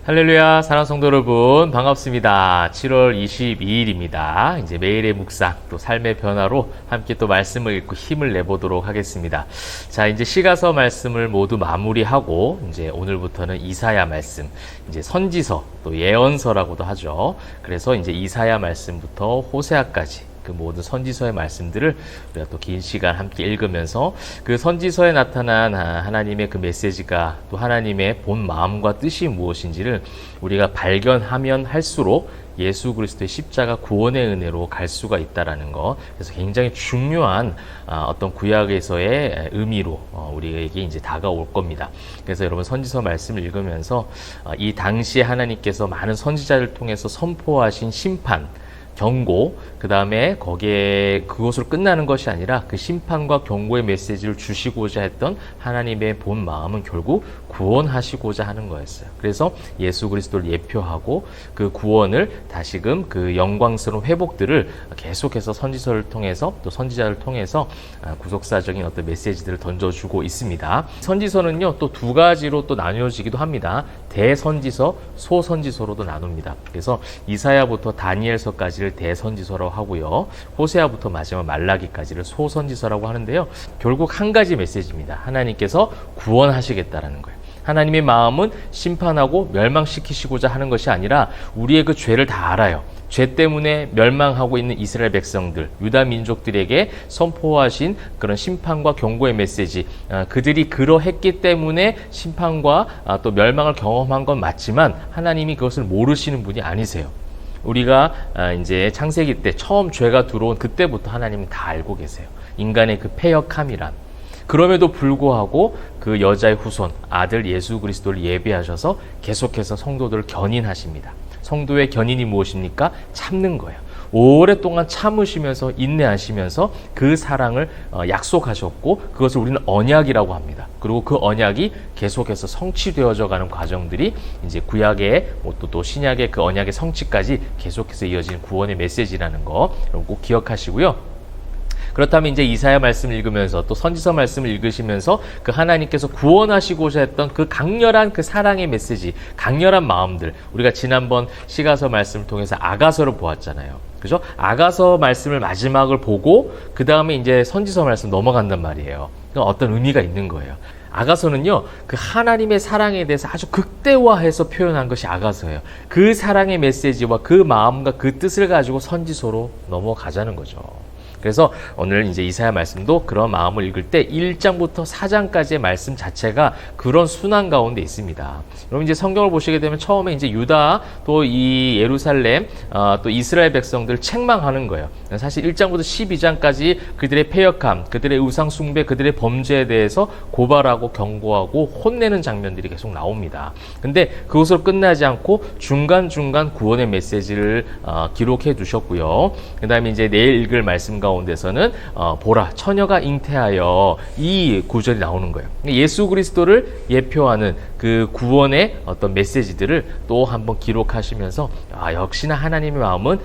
할렐루야, 사랑하는 성도 여러분, 반갑습니다. 7월 22일입니다. 이제 매일의 묵상, 또 삶의 변화로 함께 또 말씀을 읽고 힘을 내보도록 하겠습니다. 자, 이제 시가서 말씀을 모두 마무리하고, 이제 오늘부터는 이사야 말씀, 이제 선지서, 또 예언서라고도 하죠. 그래서 이제 이사야 말씀부터 호세아까지 그 모든 선지서의 말씀들을 우리가 또 긴 시간 함께 읽으면서 그 선지서에 나타난 하나님의 그 메시지가 또 하나님의 본 마음과 뜻이 무엇인지를 우리가 발견하면 할수록 예수 그리스도의 십자가 구원의 은혜로 갈 수가 있다라는 거. 그래서 굉장히 중요한 어떤 구약에서의 의미로 우리에게 이제 다가올 겁니다. 그래서 여러분 선지서 말씀을 읽으면서 이 당시에 하나님께서 많은 선지자를 통해서 선포하신 심판, 경고, 그 다음에 거기에 그것으로 끝나는 것이 아니라 그 심판과 경고의 메시지를 주시고자 했던 하나님의 본 마음은 결국 구원하시고자 하는 거였어요. 그래서 예수 그리스도를 예표하고 그 구원을 다시금 그 영광스러운 회복들을 계속해서 선지서를 통해서 또 선지자를 통해서 구속사적인 어떤 메시지들을 던져주고 있습니다. 선지서는요 또 두 가지로 또 나뉘어지기도 합니다. 대선지서, 소선지서로도 나눕니다. 그래서 이사야부터 다니엘서까지를 대선지서라고 하고요. 호세아부터 마지막 말라기까지를 소선지서라고 하는데요. 결국 한 가지 메시지입니다. 하나님께서 구원하시겠다라는 거예요. 하나님의 마음은 심판하고 멸망시키시고자 하는 것이 아니라 우리의 그 죄를 다 알아요. 죄 때문에 멸망하고 있는 이스라엘 백성들, 유다 민족들에게 선포하신 그런 심판과 경고의 메시지, 그들이 그러했기 때문에 심판과 또 멸망을 경험한 건 맞지만 하나님이 그것을 모르시는 분이 아니세요. 우리가 이제 창세기 때 처음 죄가 들어온 그때부터 하나님은 다 알고 계세요. 인간의 그 패역함이란. 그럼에도 불구하고 그 여자의 후손, 아들 예수 그리스도를 예비하셔서 계속해서 성도들을 견인하십니다. 성도의 견인이 무엇입니까? 참는 거예요. 오랫동안 참으시면서 인내하시면서 그 사랑을 약속하셨고 그것을 우리는 언약이라고 합니다. 그리고 그 언약이 계속해서 성취되어져 가는 과정들이 이제 구약의 또 신약의 그 언약의 성취까지 계속해서 이어지는 구원의 메시지라는 거 여러분 꼭 기억하시고요. 그렇다면 이제 이사야 말씀을 읽으면서 또 선지서 말씀을 읽으시면서 그 하나님께서 구원하시고자 했던 그 강렬한 그 사랑의 메시지, 강렬한 마음들, 우리가 지난번 시가서 말씀을 통해서 아가서를 보았잖아요. 그죠? 아가서 말씀을 마지막을 보고 그 다음에 이제 선지서 말씀 넘어간단 말이에요. 그러니까 어떤 의미가 있는 거예요. 아가서는요, 그 하나님의 사랑에 대해서 아주 극대화해서 표현한 것이 아가서예요. 그 사랑의 메시지와 그 마음과 그 뜻을 가지고 선지서로 넘어가자는 거죠. 그래서 오늘 이제 이사야 말씀도 그런 마음을 읽을 때 1장부터 4장까지의 말씀 자체가 그런 순환 가운데 있습니다. 여러분 이제 성경을 보시게 되면 처음에 이제 유다 또 이 예루살렘 또 이스라엘 백성들 책망하는 거예요. 사실 1장부터 12장까지 그들의 패역함, 그들의 우상 숭배, 그들의 범죄에 대해서 고발하고 경고하고 혼내는 장면들이 계속 나옵니다. 근데 그것으로 끝나지 않고 중간중간 구원의 메시지를 기록해 두셨고요. 그 다음에 이제 내일 읽을 말씀 가운데서는 보라 처녀가 잉태하여 이 구절이 나오는 거예요. 예수 그리스도를 예표하는 그 구원의 어떤 메시지들을 또 한번 기록하시면서 역시나 하나님의 마음은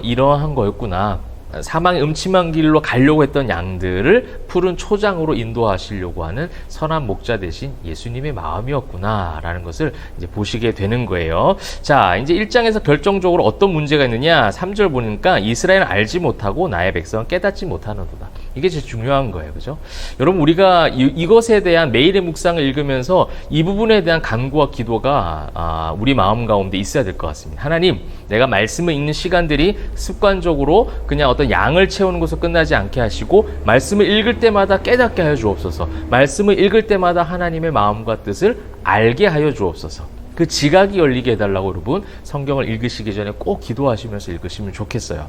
이러한 거였구나. 사망의 음침한 길로 가려고 했던 양들을 푸른 초장으로 인도하시려고 하는 선한 목자 대신 예수님의 마음이었구나 라는 것을 이제 보시게 되는 거예요. 자, 이제 1장에서 결정적으로 어떤 문제가 있느냐 3절 보니까 이스라엘은 알지 못하고 나의 백성은 깨닫지 못하는도다. 이게 제일 중요한 거예요. 그죠? 여러분 우리가 이것에 대한 매일의 묵상을 읽으면서 이 부분에 대한 간구와 기도가 우리 마음 가운데 있어야 될 것 같습니다. 하나님, 내가 말씀을 읽는 시간들이 습관적으로 그냥 어떤 양을 채우는 것으로 끝나지 않게 하시고 말씀을 읽을 때마다 깨닫게 하여 주옵소서. 말씀을 읽을 때마다 하나님의 마음과 뜻을 알게 하여 주옵소서. 그 지각이 열리게 해달라고 여러분 성경을 읽으시기 전에 꼭 기도하시면서 읽으시면 좋겠어요.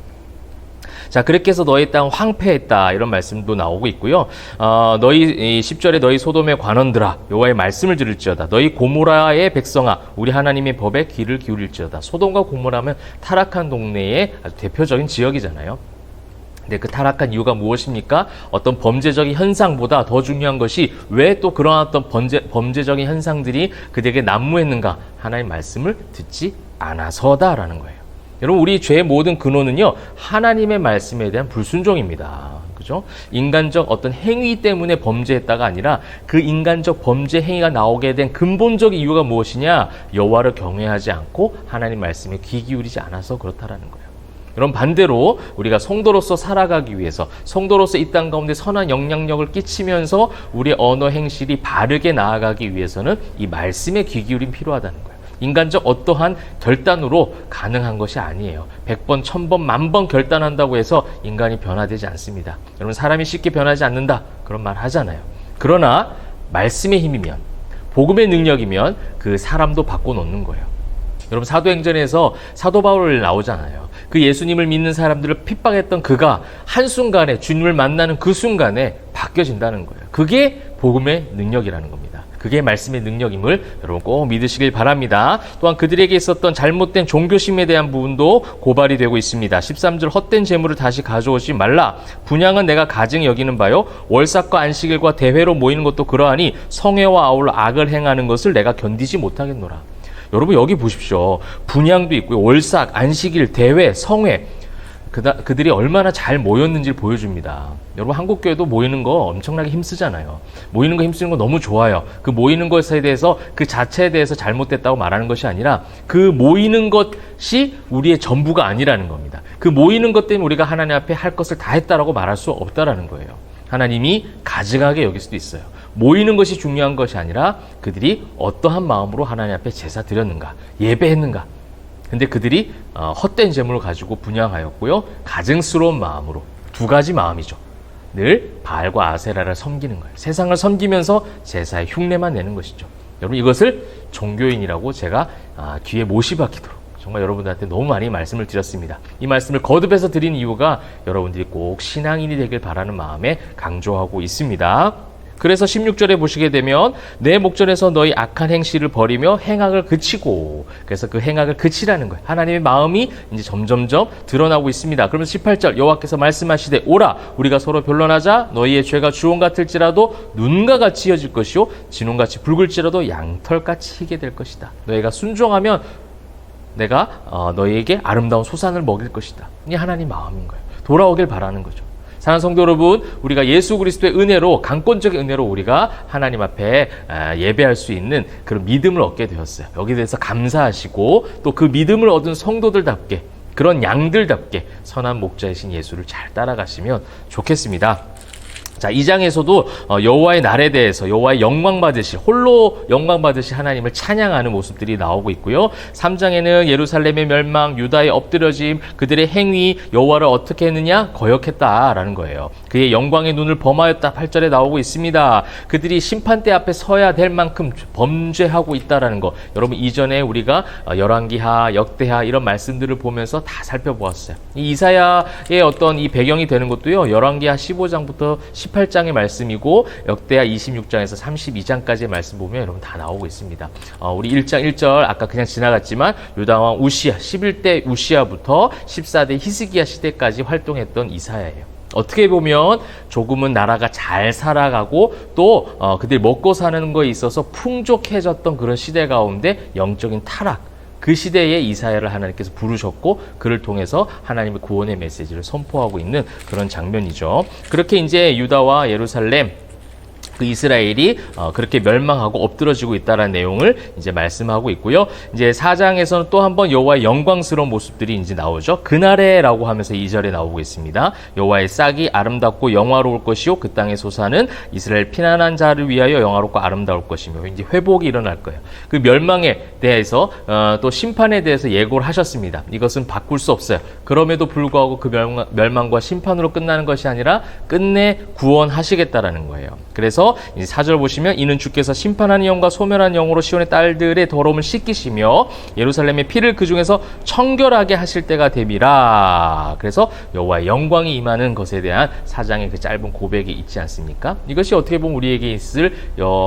자, 그렇게 해서 너희 땅 황폐했다 이런 말씀도 나오고 있고요. 너희 10절에 너희 소돔의 관원들아 여호와의 말씀을 들을지어다. 너희 고모라의 백성아 우리 하나님의 법에 귀를 기울일지어다. 소돔과 고모라면 타락한 동네의 아주 대표적인 지역이잖아요. 근데 그 타락한 이유가 무엇입니까? 어떤 범죄적인 현상보다 더 중요한 것이 왜 또 그런 어떤 범죄적인 현상들이 그들에게 난무했는가? 하나님의 말씀을 듣지 않아서다라는 거예요. 여러분 우리 죄의 모든 근원은요 하나님의 말씀에 대한 불순종입니다. 그죠? 인간적 어떤 행위 때문에 범죄했다가 아니라 그 인간적 범죄 행위가 나오게 된 근본적 이유가 무엇이냐? 여호와를 경외하지 않고 하나님 말씀에 귀 기울이지 않아서 그렇다라는 거예요. 여러분, 반대로 우리가 성도로서 살아가기 위해서, 성도로서 이 땅 가운데 선한 영향력을 끼치면서 우리의 언어 행실이 바르게 나아가기 위해서는 이 말씀에 귀 기울임 필요하다는 거예요. 인간적 어떠한 결단으로 가능한 것이 아니에요. 100번, 1000번, 10,000번 결단한다고 해서 인간이 변화되지 않습니다. 여러분, 사람이 쉽게 변하지 않는다, 그런 말 하잖아요. 그러나 말씀의 힘이면, 복음의 능력이면 그 사람도 바꿔놓는 거예요. 여러분, 사도행전에서 사도 바울 나오잖아요. 그 예수님을 믿는 사람들을 핍박했던 그가 한순간에 주님을 만나는 그 순간에 바뀌어진다는 거예요. 그게 복음의 능력이라는 겁니다. 그게 말씀의 능력임을 여러분 꼭 믿으시길 바랍니다. 또한 그들에게 있었던 잘못된 종교심에 대한 부분도 고발이 되고 있습니다. 13절, 헛된 재물을 다시 가져오지 말라. 분향은 내가 가증히 여기는 바요, 월삭과 안식일과 대회로 모이는 것도 그러하니 성회와 아울러 악을 행하는 것을 내가 견디지 못하겠노라. 여러분, 여기 보십시오. 분향도 있고요, 월삭, 안식일, 대회, 성회, 그들이 얼마나 잘 모였는지를 보여줍니다. 여러분, 한국교회도 모이는 거 엄청나게 힘쓰잖아요. 모이는 거 힘쓰는 거 너무 좋아요. 그 모이는 것에 대해서, 그 자체에 대해서 잘못됐다고 말하는 것이 아니라 그 모이는 것이 우리의 전부가 아니라는 겁니다. 그 모이는 것 때문에 우리가 하나님 앞에 할 것을 다 했다라고 말할 수 없다라는 거예요. 하나님이 가증하게 여길 수도 있어요. 모이는 것이 중요한 것이 아니라 그들이 어떠한 마음으로 하나님 앞에 제사 드렸는가, 예배했는가. 근데 그들이 헛된 재물을 가지고 분향하였고요, 가증스러운 마음으로, 두 가지 마음이죠. 늘 바알과 아세라를 섬기는 거예요. 세상을 섬기면서 제사의 흉내만 내는 것이죠. 여러분, 이것을 종교인이라고 제가 귀에 못이 박히도록 정말 여러분들한테 너무 많이 말씀을 드렸습니다. 이 말씀을 거듭해서 드린 이유가 여러분들이 꼭 신앙인이 되길 바라는 마음에 강조하고 있습니다. 그래서 16절에 보시게 되면 내 목전에서 너희 악한 행실을 버리며 행악을 그치고, 그래서 그 행악을 그치라는 거예요. 하나님의 마음이 이제 점점점 드러나고 있습니다. 그러면서 18절, 여호와께서 말씀하시되 오라 우리가 서로 변론하자. 너희의 죄가 주홍 같을지라도 눈과 같이 이어질 것이요 진홍같이 붉을지라도 양털같이 희게 될 것이다. 너희가 순종하면 내가 너희에게 아름다운 소산을 먹일 것이다. 이게 하나님 마음인 거예요. 돌아오길 바라는 거죠. 사랑하는 성도 여러분, 우리가 예수 그리스도의 은혜로, 강권적인 은혜로 우리가 하나님 앞에 예배할 수 있는 그런 믿음을 얻게 되었어요. 여기에 대해서 감사하시고 또 그 믿음을 얻은 성도들답게, 그런 양들답게 선한 목자이신 예수를 잘 따라가시면 좋겠습니다. 자, 2장에서도 여호와의 날에 대해서, 여호와의 영광 받으시, 홀로 영광 받으시 하나님을 찬양하는 모습들이 나오고 있고요. 3장에는 예루살렘의 멸망, 유다의 엎드려짐, 그들의 행위, 여호와를 어떻게 했느냐? 거역했다라는 거예요. 그의 영광의 눈을 범하였다 8절에 나오고 있습니다. 그들이 심판대 앞에 서야 될 만큼 범죄하고 있다라는 거. 여러분, 이전에 우리가 열왕기하, 역대하 이런 말씀들을 보면서 다 살펴보았어요. 이 이사야의 어떤 이 배경이 되는 것도요, 열왕기하 15장부터 18장의 말씀이고 역대하 26장에서 32장까지의 말씀 보면 여러분 다 나오고 있습니다. 우리 1장 1절 아까 그냥 지나갔지만 유다왕 우시야, 11대 우시야부터 14대 히스기야 시대까지 활동했던 이사야예요. 어떻게 보면 조금은 나라가 잘 살아가고 또 그들이 먹고 사는 거에 있어서 풍족해졌던 그런 시대 가운데 영적인 타락, 그 시대에 이사야를 하나님께서 부르셨고 그를 통해서 하나님의 구원의 메시지를 선포하고 있는 그런 장면이죠. 그렇게 이제 유다와 예루살렘, 그 이스라엘이 그렇게 멸망하고 엎드러지고 있다는 내용을 이제 말씀하고 있고요. 이제 4장에서는 또 한번 여호와의 영광스러운 모습들이 이제 나오죠. 그날에라고 하면서 2절에 나오고 있습니다. 여호와의 싹이 아름답고 영화로울 것이요 그 땅의 소사는 이스라엘 피난한 자를 위하여 영화롭고 아름다울 것이며, 이제 회복이 일어날 거예요. 그 멸망에 대해서 또 심판에 대해서 예고를 하셨습니다. 이것은 바꿀 수 없어요. 그럼에도 불구하고 그 멸망과 심판으로 끝나는 것이 아니라 끝내 구원하시겠다라는 거예요. 그래서 이제 4절 보시면 이는 주께서 심판하는 영과 소멸하는 영으로 시온의 딸들의 더러움을 씻기시며 예루살렘의 피를 그 중에서 청결하게 하실 때가 됨이라. 그래서 여호와의 영광이 임하는 것에 대한 4장의 그 짧은 고백이 있지 않습니까? 이것이 어떻게 보면 우리에게 있을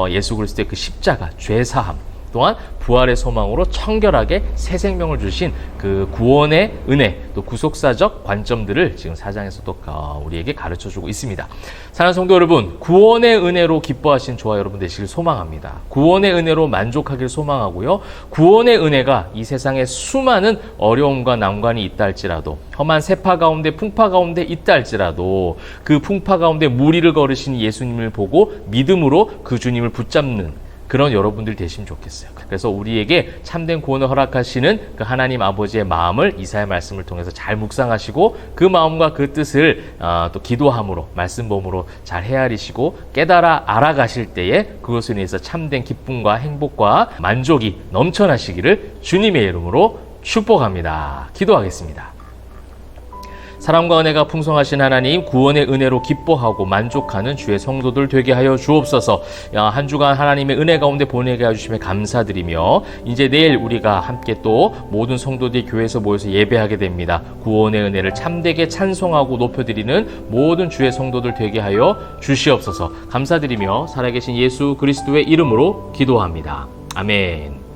예수 그리스도의 그 십자가, 죄사함, 또한 부활의 소망으로 청결하게 새 생명을 주신 그 구원의 은혜, 또 구속사적 관점들을 지금 4장에서 또 우리에게 가르쳐주고 있습니다. 사랑하는 성도 여러분, 구원의 은혜로 기뻐하신 저와 여러분 되시길 소망합니다. 구원의 은혜로 만족하길 소망하고요. 구원의 은혜가 이 세상에 수많은 어려움과 난관이 있다 할지라도, 험한 세파 가운데 풍파 가운데 있다 할지라도 그 풍파 가운데 무리를 걸으신 예수님을 보고 믿음으로 그 주님을 붙잡는 그런 여러분들 되시면 좋겠어요. 그래서 우리에게 참된 구원을 허락하시는 그 하나님 아버지의 마음을 이사야 말씀을 통해서 잘 묵상하시고 그 마음과 그 뜻을 또 기도함으로 말씀범으로 잘 헤아리시고 깨달아 알아가실 때에 그것을 인해서 참된 기쁨과 행복과 만족이 넘쳐나시기를 주님의 이름으로 축복합니다. 기도하겠습니다. 사랑과 은혜가 풍성하신 하나님, 구원의 은혜로 기뻐하고 만족하는 주의 성도들 되게 하여 주옵소서. 한 주간 하나님의 은혜 가운데 보내게 해주시면 감사드리며 이제 내일 우리가 함께 또 모든 성도들이 교회에서 모여서 예배하게 됩니다. 구원의 은혜를 참되게 찬송하고 높여드리는 모든 주의 성도들 되게 하여 주시옵소서. 감사드리며 살아계신 예수 그리스도의 이름으로 기도합니다. 아멘.